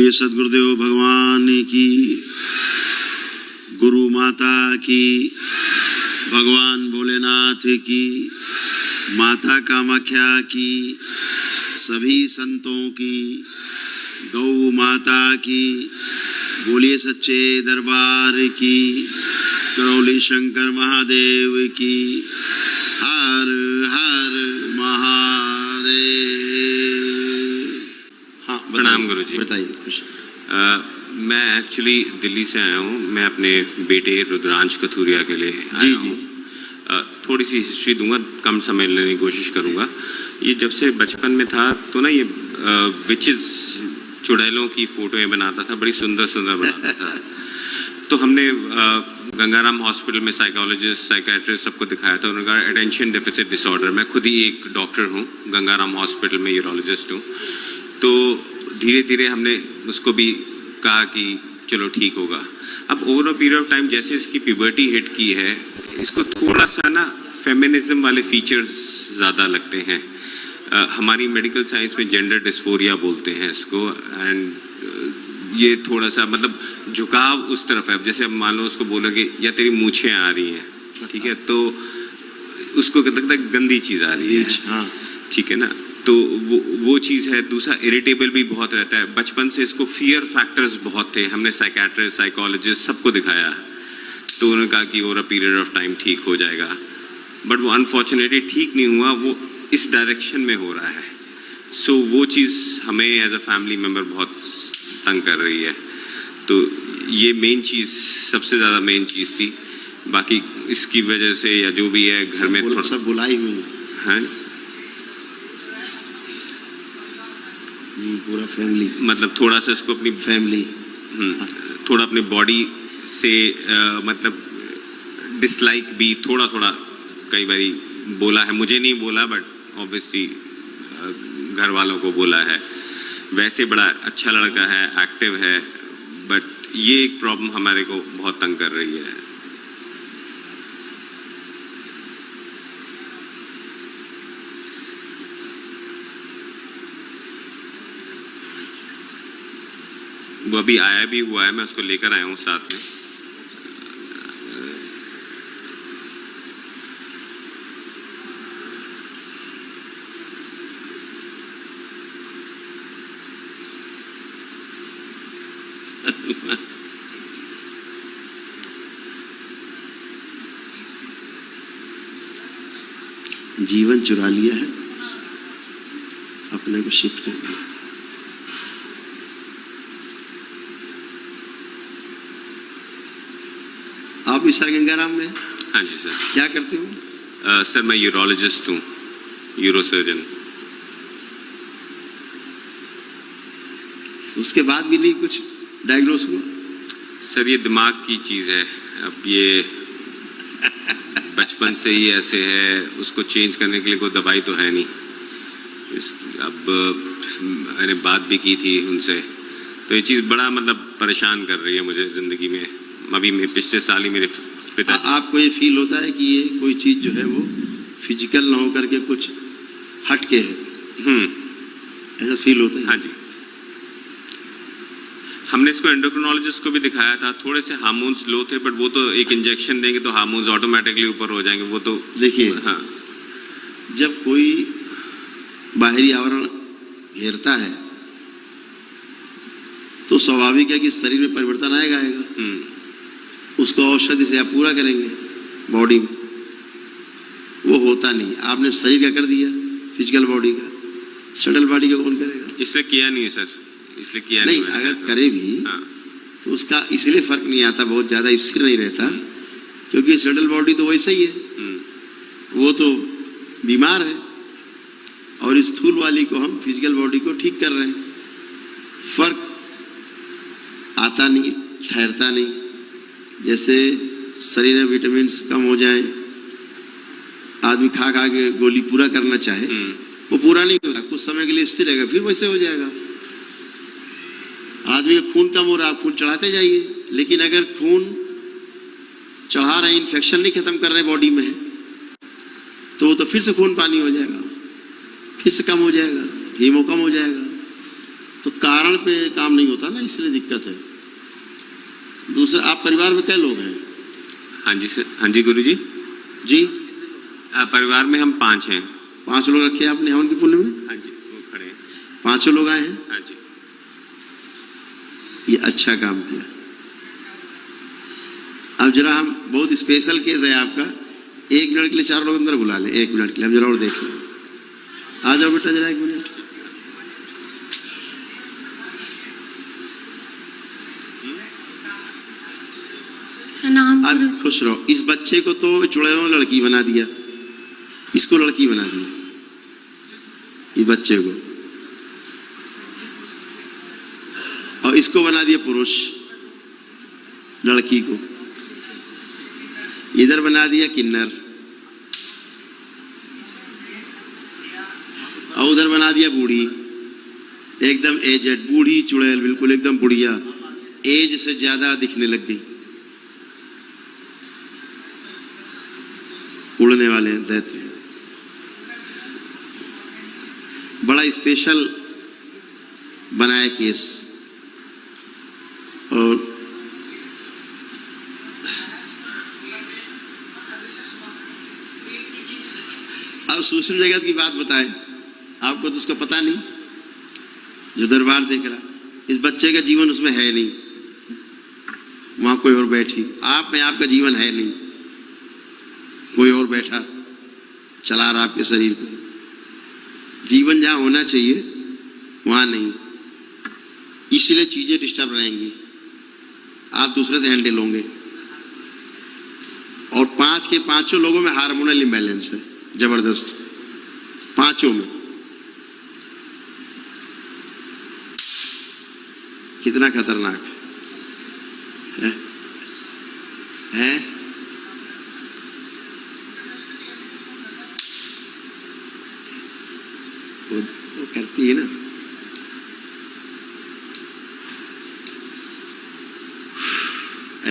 बोलिए सद्गुरुदेव भगवान की, गुरु माता की, भगवान भोलेनाथ की, माता कामाख्या की, सभी संतों की, गौ माता की, बोलिए सच्चे दरबार की, करौली शंकर महादेव की, हर हर महादेव। हाँ, प्रणाम गुरु जी। बताइए। मैं एक्चुअली दिल्ली से आया हूँ। मैं अपने बेटे रुद्रांश कथूरिया के लिए आया हूँ। थोड़ी सी हिस्ट्री दूंगा, कम समय लेने की कोशिश करूँगा। ये जब से बचपन में था तो ना ये विचेस चुड़ैलों की फोटोएं बनाता था, बड़ी सुंदर सुंदर बनाता था। तो हमने गंगाराम हॉस्पिटल में साइकोलॉजिस्ट, साइकेट्रिस्ट सबको दिखाया था। उन्होंने कहा अटेंशन डेफिसिट डिसऑर्डर। मैं खुद ही एक डॉक्टर हूँ, गंगाराम हॉस्पिटल में यूरोलॉजिस्ट हूँ। तो धीरे धीरे हमने उसको भी कहा कि चलो ठीक होगा। अब over a period of time जैसे इसकी प्यूबर्टी हिट की है, इसको थोड़ा सा ना फेमिनिज्म वाले फीचर्स ज़्यादा लगते हैं। हमारी मेडिकल साइंस में जेंडर डिस्फोरिया बोलते हैं इसको। एंड ये थोड़ा सा मतलब झुकाव उस तरफ है। जैसे अब मान लो उसको बोलोगे या तेरी मूछें आ रही हैं, ठीक है, तो उसको लगता है गंदी चीज़ आ रही है। हाँ, ठीक है ना। तो वो चीज़ है। दूसरा इरिटेबल भी बहुत रहता है। बचपन से इसको फियर फैक्टर्स बहुत थे। हमने साइकेट्रिस्ट, साइकोलॉजिस्ट सबको दिखाया, तो उन्होंने कहा कि over a period of time ठीक हो जाएगा। बट वो अनफॉर्चुनेटली ठीक नहीं हुआ, वो इस डायरेक्शन में हो रहा है। सो वो चीज़ हमें एज अ फैमिली मेम्बर बहुत तंग कर रही है। तो ये मेन चीज़, सबसे ज़्यादा मेन चीज़ थी। बाकी इसकी वजह से या जो भी है घर में थोड़ा सब बुलाई हुई है, पूरा फैमिली, मतलब थोड़ा सा इसको अपनी फैमिली थोड़ा अपनी बॉडी से मतलब डिसलाइक भी थोड़ा थोड़ा कई बारी बोला है। मुझे नहीं बोला, बट ऑब्वियसली घर वालों को बोला है। वैसे बड़ा अच्छा लड़का है, एक्टिव है, बट ये एक प्रॉब्लम हमारे को बहुत तंग कर रही है। वो अभी आया भी हुआ है, मैं उसको लेकर आया हूँ साथ में। जीवन चुरा लिया है, अपने को शिफ्ट कर दिया। आप इस गंगाराम में? हाँ जी सर। क्या करते हो? सर मैं यूरोलॉजिस्ट हूँ, यूरो सर्जन। उसके बाद भी नहीं कुछ डायग्नोस हुआ? सर ये दिमाग की चीज़ है। अब ये बचपन से ही ऐसे है, उसको चेंज करने के लिए कोई दवाई तो है नहीं। अब मैंने बात भी की थी उनसे, तो ये चीज़ बड़ा मतलब परेशान कर रही है मुझे ज़िंदगी में। अभी मैं पिछले साल ही मेरे पिता, आपको ये फील होता है कि ये कोई चीज़ जो है वो फिजिकल ना हो करके कुछ हट के है? ऐसा फील होता है? हाँ जी। हमने इसको एंडोक्रिनोलॉजिस्ट को भी दिखाया था। थोड़े से हार्मोन्स लो थे, बट वो तो एक इंजेक्शन देंगे तो हार्मोन्स ऑटोमेटिकली ऊपर हो जाएंगे। वो तो देखिए, हाँ, जब कोई बाहरी आवरण घेरता है तो स्वाभाविक है कि शरीर में परिवर्तन आएगा। उसको औषधि से आप पूरा करेंगे बॉडी में, वो होता नहीं। आपने शरीर का कर दिया, फिजिकल बॉडी का, सटल बॉडी का कौन करेगा? इसलिए किया नहीं है सर, इसलिए किया नहीं। अगर करे भी तो उसका इसलिए फर्क नहीं आता, बहुत ज़्यादा स्थिर नहीं रहता, क्योंकि सटल बॉडी तो वैसा ही है, वो तो बीमार है, और इस स्थूल वाली को हम फिजिकल बॉडी को ठीक कर रहे हैं। फर्क आता नहीं, ठहरता नहीं। जैसे शरीर में विटामिन कम हो जाए, आदमी खा खा के गोली पूरा करना चाहे, वो पूरा नहीं होगा, कुछ समय के लिए स्थिर रहेगा, फिर वैसे हो जाएगा। आदमी का खून कम हो रहा है, आप खून चढ़ाते जाइए, लेकिन अगर खून चढ़ा रहे, इन्फेक्शन नहीं खत्म कर रहे बॉडी में, तो वो तो फिर से खून पानी हो जाएगा, फिर से कम हो जाएगा, हीमो कम हो जाएगा। तो कारण पे काम नहीं होता ना, इसलिए दिक्कत है। दूसरा, आप परिवार में क्या लोग हैं? हाँ जी सर, हाँ जी गुरु जी। जी, परिवार में हम 5 हैं। 5 लोग रखे आपने हवन के पुण्य में? हाँ जी, वो खड़े हैं। 5 लोग आए हैं। हाँ जी। ये अच्छा काम किया। अब जरा हम, बहुत स्पेशल केस है आपका, 1 मिनट के लिए 4 लोग अंदर बुला लें, 1 मिनट के लिए हम जरा और देख लें। आ जाओ बेटा जरा 1 मिनट। आप खुश रहो। इस बच्चे को तो चुड़ैलों ने लड़की बना दिया, इसको लड़की बना दिया, इस बच्चे को, और इसको बना दिया पुरुष, लड़की को इधर बना दिया किन्नर, और उधर बना दिया बूढ़ी, एकदम एजेड बूढ़ी चुड़ैल, बिल्कुल एकदम बुढ़िया, एज से ज्यादा दिखने लग गई। उड़ने वाले हैं दैत्य। बड़ा स्पेशल बनाया केस। और अब सूक्ष्म जगत की बात बताएं, आपको तो उसका पता नहीं, जो दरबार देख रहा, इस बच्चे का जीवन उसमें है नहीं, वहां कोई और बैठी, आप में आपका जीवन है नहीं, कोई और बैठा चला रहा आपके शरीर को। जीवन जहां होना चाहिए वहां नहीं, इसलिए चीजें डिस्टर्ब रहेंगी, आप दूसरे से हैंडल होंगे। और 5 के 5 लोगों में हार्मोनल इम्बैलेंस है जबरदस्त, 5 में। कितना खतरनाक है? वो करती है ना,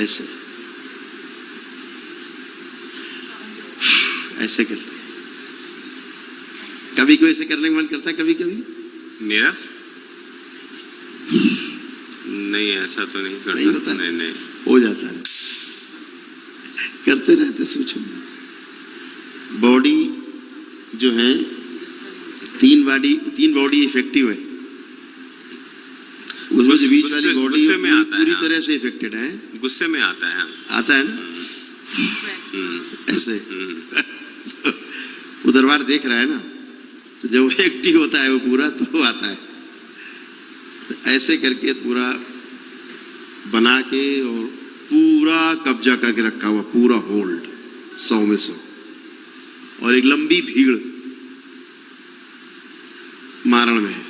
ऐसे ऐसे करते। कभी कोई ऐसे करने का मन करता है? कभी कभी मेरा नहीं, ऐसा तो नहीं करता। नहीं होता? नहीं हो जाता है, करते रहते। सोचो, बॉडी जो है, 3 बॉडी इफेक्टिव है, उसमें से बीच वाली बॉडी पूरी तरह से इफेक्टेड है। गुस्से में आता है। आता है ना, ऐसे। वो दरबार देख रहा है ना, तो जब वो एक्टिव होता है वो पूरा, तो आता है। तो ऐसे करके पूरा बना के और पूरा कब्जा करके रखा हुआ, पूरा होल्ड 100 में 100, और एक लंबी भीड़ मारण में है।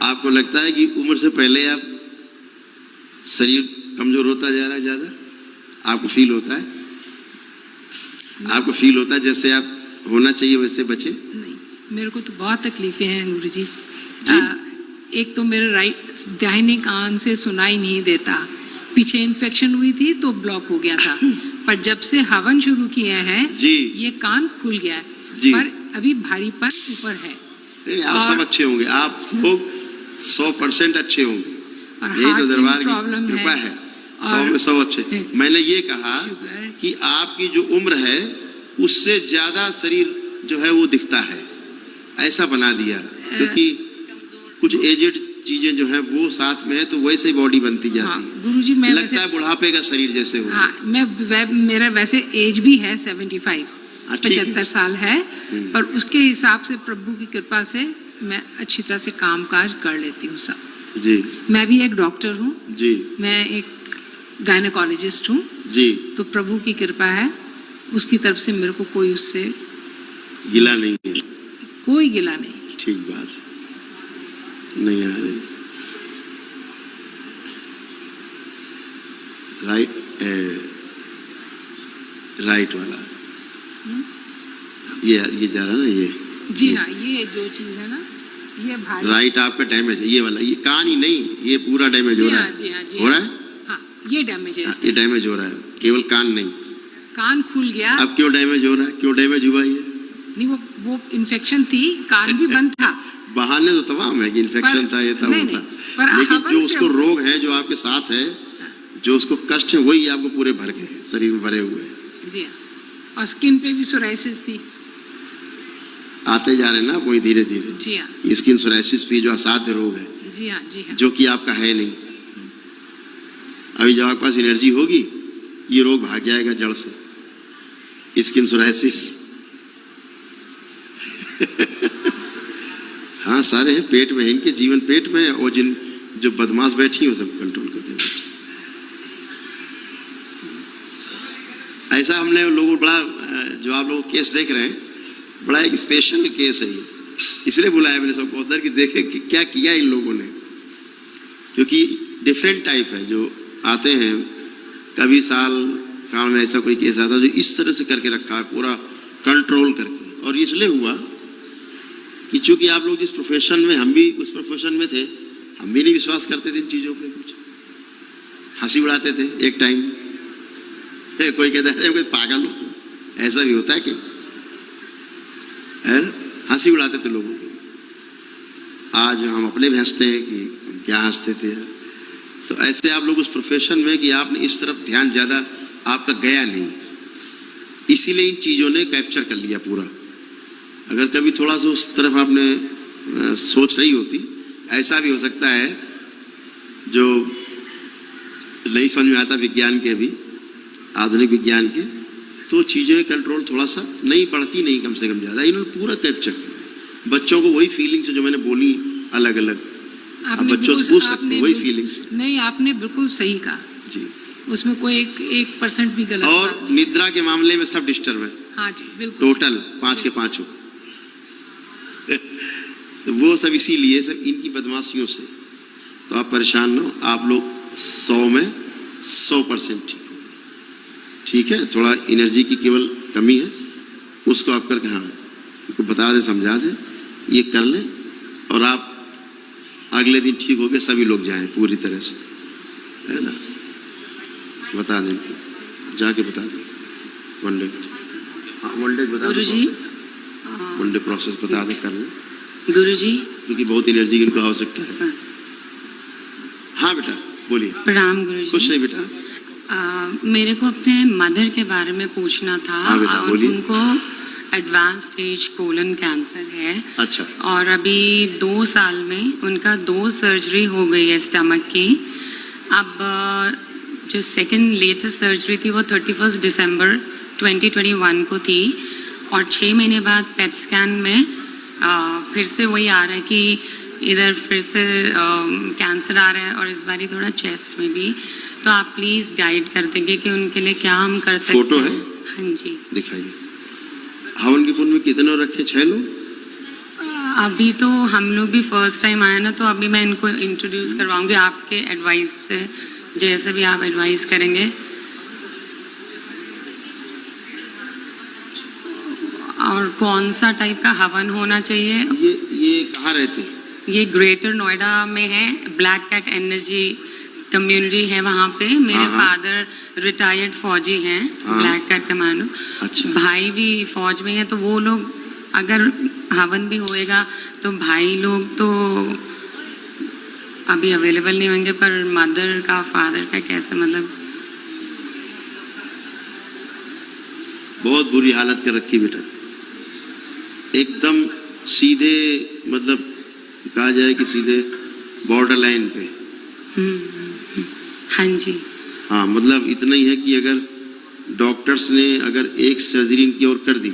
आपको लगता है कि उम्र से पहले आप शरीर कमजोर होता जा रहा है ज्यादा? आपको फील होता है? आपको फील होता है जैसे आप होना चाहिए वैसे बचे? नहीं, मेरे को तो बहुत तकलीफें हैं गुरुजी। जी? एक तो मेरे दाहिने कान से सुनाई नहीं देता, पीछे इन्फेक्शन हुई थी तो ब्लॉक हो गया था, पर जब से हवन शुरू किया है जी, ये कान खुल गया है, पर अभी भारीपन ऊपर है। नहीं, आप सब अच्छे होंगे, आप लोग 100% अच्छे होंगे। यही तो दरबार की कृपा है, 100 में 100 अच्छे। मैंने ये कहा कि आपकी जो उम्र है उससे ज्यादा शरीर जो है वो दिखता है, ऐसा बना दिया, क्योंकि कुछ एजेड चीजें जो है वो साथ में है, तो वैसे ही बॉडी बनती जाती है। गुरुजी, मैं लगता है बुढ़ापे का शरीर जैसे हो। मेरा वैसे एज भी है 75, 75 साल है, पर उसके हिसाब से प्रभु की कृपा से मैं अच्छी तरह से काम काज कर लेती हूँ सब। जी, मैं भी एक डॉक्टर हूँ जी, मैं एक गायनेकोलॉजिस्ट हूँ जी, तो प्रभु की कृपा है, उसकी तरफ से मेरे को कोई उससे गिला नहीं है, कोई गिला नहीं। ठीक बात नहीं आ रही। राइट वाला ये जा रहा ना, ये जी हाँ, ये जो चीज है ना, ये भारी। राइट आपका डैमेज है, ये वाला, ये कान ही नहीं, ये पूरा डैमेज हो जी रहा हाँ, है। जी हाँ, जी हो रहा हाँ। है? हाँ, ये डैमेज है। ये डैमेज हो रहा है, केवल कान नहीं। कान खुल गया। अब क्यों डैमेज हो रहा है, क्यों डैमेज हुआ ये? नहीं, वो इन्फेक्शन थी, कान भी बंद था। बहाने तो तमाम है कि इन्फेक्शन था, ये था, नहीं, वो था, पर लेकिन हवन जो से उसको रोग है, जो आपके साथ है, जो उसको कष्ट है, वही आपको पूरे भर गए हैं, शरीर में भरे हुए हैं। जी हाँ, और स्किन पे भी सोराइसिस थी। आते जा रहे हैं ना वही धीरे धीरे। जी हाँ, स्किन सोराइसिस भी जो असाध्य रोग है, जी हाँ, जी हाँ। जो कि आपका है नहीं। अभी जब आपके पास एनर्जी होगी, ये रोग भाग जाएगा जड़ से, स्किन सोराइसिस। हाँ, सारे हैं पेट में, इनके जीवन पेट में है, और जिन जो बदमाश बैठी है सब कंट्रोल कर देना। ऐसा हमने लोगों बड़ा, जो आप लोग केस देख रहे हैं, बड़ा एक स्पेशल केस है ये, इसलिए बुलाया मैंने सबको उधर कि देखे कि क्या किया इन लोगों ने, क्योंकि डिफरेंट टाइप है जो आते हैं। कभी साल काल में ऐसा कोई केस आता है जो इस तरह से करके रखा है, पूरा कंट्रोल करके। और इसलिए हुआ कि चूंकि आप लोग जिस प्रोफेशन में, हम भी उस प्रोफेशन में थे, हम भी नहीं विश्वास करते थे इन चीज़ों पे, कुछ हंसी उड़ाते थे एक टाइम। कोई कहता है कोई पागल हो तुम, ऐसा भी होता है क्या? हंसी उड़ाते थे लोगों को। आज हम अपने भी हंसते हैं कि हम क्या हंसते थे यार। तो ऐसे आप लोग उस प्रोफेशन में कि आपने इस तरफ ध्यान ज़्यादा आपका गया नहीं, इसीलिए इन चीज़ों ने कैप्चर कर लिया पूरा। अगर कभी थोड़ा सा उस तरफ आपने सोच रही होती, ऐसा भी हो सकता है जो नहीं समझ में आता विज्ञान के, भी आधुनिक विज्ञान के, तो चीज़ें कंट्रोल थोड़ा सा नहीं बढ़ती, नहीं कम से कम ज़्यादा। इन्होंने पूरा कैप्चर किया बच्चों को, वही फीलिंग्स जो मैंने बोली अलग अलग, आप बच्चों से पूछ सकते हैं वही फीलिंग्स। नहीं, आपने बिल्कुल सही कहा जी, उसमें कोई एक परसेंट भी गलत और बात नहीं। निद्रा के मामले में सब डिस्टर्ब है। हाँ जी, बिल्कुल टोटल 5 के 5 हो। तो वो सब इसीलिए, सब इनकी बदमाशियों से। तो आप परेशान न हो, आप लोग 100 में 100% ठीक हो। ठीक है, थोड़ा एनर्जी की केवल कमी है, उसको आप करके, हाँ, उनको बता दें, समझा दें, ये कर लें, और आप अगले दिन ठीक हो गए, सभी लोग जाएं पूरी तरह से, है ना। बता दें, जाके बता दें वनडे, हाँ वनडे बता दें, गुरुजी, वनडे प्रोसेस बता दें, कर लें, गुरुजी, क्योंकि बहुत एनर्जी की इनको आवश्यकता है। सर, हाँ बेटा बोलिए। प्रणाम गुरुजी। कुछ नहीं बेटा। मेरे को अपने मदर के बारे में पूछना था। हाँ बेटा, बोलिए। उनको एडवांस स्टेज कोलन कैंसर है। अच्छा। और अभी 2 साल में उनका 2 सर्जरी हो गई है स्टमक की। अब जो सेकंड लेटेस्ट सर्जरी थी वो 31 दिसंबर 2021 को थी, और 6 महीने बाद पेट स्कैन में फिर से वही आ रहा है कि इधर फिर से कैंसर आ रहा है, और इस बारी थोड़ा चेस्ट में भी। तो आप प्लीज़ गाइड कर देंगे कि उनके लिए क्या हम कर सकते हैं। फोटो है? हाँ जी। दिखाइए। हवन के पुण्य में कितने रखे? 6 लोग? अभी तो हम लोग भी फर्स्ट टाइम आए ना, तो अभी मैं इनको इंट्रोड्यूस करवाऊंगी आपके एडवाइस से, जैसे भी आप एडवाइस करेंगे। और कौन सा टाइप का हवन होना चाहिए? ये कहाँ रहते हैं? ये ग्रेटर नोएडा में है, ब्लैक कैट एनर्जी कम्युनिटी है वहाँ पे। मेरे फादर रिटायर्ड फौजी हैं, ब्लैक कैट कमांडो। अच्छा। भाई भी फौज में है, तो वो लोग अगर हवन भी होएगा तो भाई लोग तो अभी अवेलेबल नहीं होंगे, पर मदर का फादर का कैसे, मतलब बहुत बुरी हालत कर रखी बेटा, एकदम सीधे, मतलब कहा जाए कि सीधे बॉर्डर लाइन पे। हाँ जी। हाँ, मतलब इतना ही है कि अगर डॉक्टर्स ने अगर एक सर्जरी इनकी और कर दी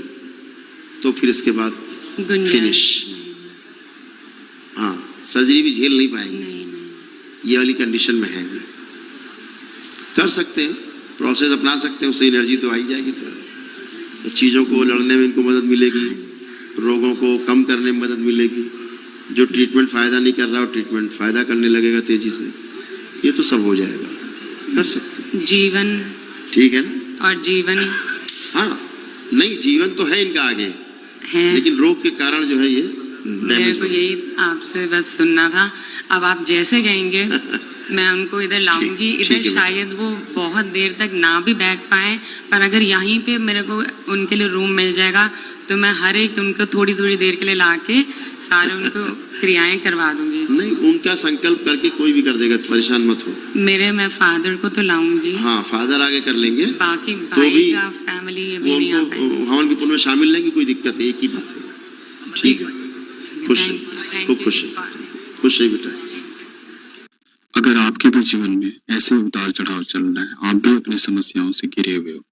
तो फिर इसके बाद फिनिश। हाँ, सर्जरी भी झेल नहीं पाएंगे। नहीं। ये वाली कंडीशन में है। कर सकते हैं, प्रोसेस अपना सकते हैं, उससे एनर्जी तो आई जाएगी थोड़ा, तो चीज़ों को लड़ने में इनको मदद मिलेगी, रोगों को कम करने में मदद मिलेगी। जो ट्रीटमेंट फ़ायदा नहीं कर रहा, वो ट्रीटमेंट फ़ायदा करने लगेगा तेज़ी से। ये तो सब हो जाएगा, कर सकते हैं। जीवन, ठीक है ना। और जीवन, हाँ, नहीं जीवन तो है इनका आगे है, लेकिन रोग के कारण जो है ये मेरे डैमेज को यही आपसे बस सुनना था। अब आप जैसे कहेंगे मैं उनको इधर लाऊंगी। ठीक इधर है। शायद वो बहुत देर तक ना भी बैठ पाए, पर अगर यहीं पे मेरे को उनके लिए रूम मिल जाएगा तो मैं हर एक उनको थोड़ी थोड़ी देर के लिए लाके सारे उनको क्रियाएं करवा दूंगी। नहीं, उनका संकल्प करके कोई भी कर देगा, परेशान मत हो। मैं फादर को तो लाऊंगी, हाँ, फादर आगे कर लेंगे, बाकी तो भाई भी का फैमिली वो अभी नहीं आ उनको पाएंगे। हवन के पुल में शामिल लेंगे, कोई दिक्कत है, एक ही बात है। ठीक है, खुश है, Thank खूब you. खुश है, खुश है बेटा। अगर आपके भी जीवन में ऐसे उतार चढ़ाव चल रहा है, आप भी अपनी समस्याओं से घिरे हुए हो,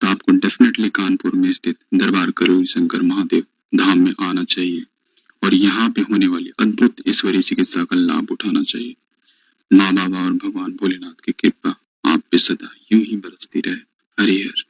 तो आपको डेफिनेटली कानपुर में स्थित दरबार करोगी शंकर महादेव धाम में आना चाहिए और यहाँ पे होने वाली अद्भुत ईश्वरीय चिकित्सा का लाभ उठाना चाहिए। माँ बाबा और भगवान भोलेनाथ की कृपा आप पे सदा यूं ही बरसती रहे। हरि हर।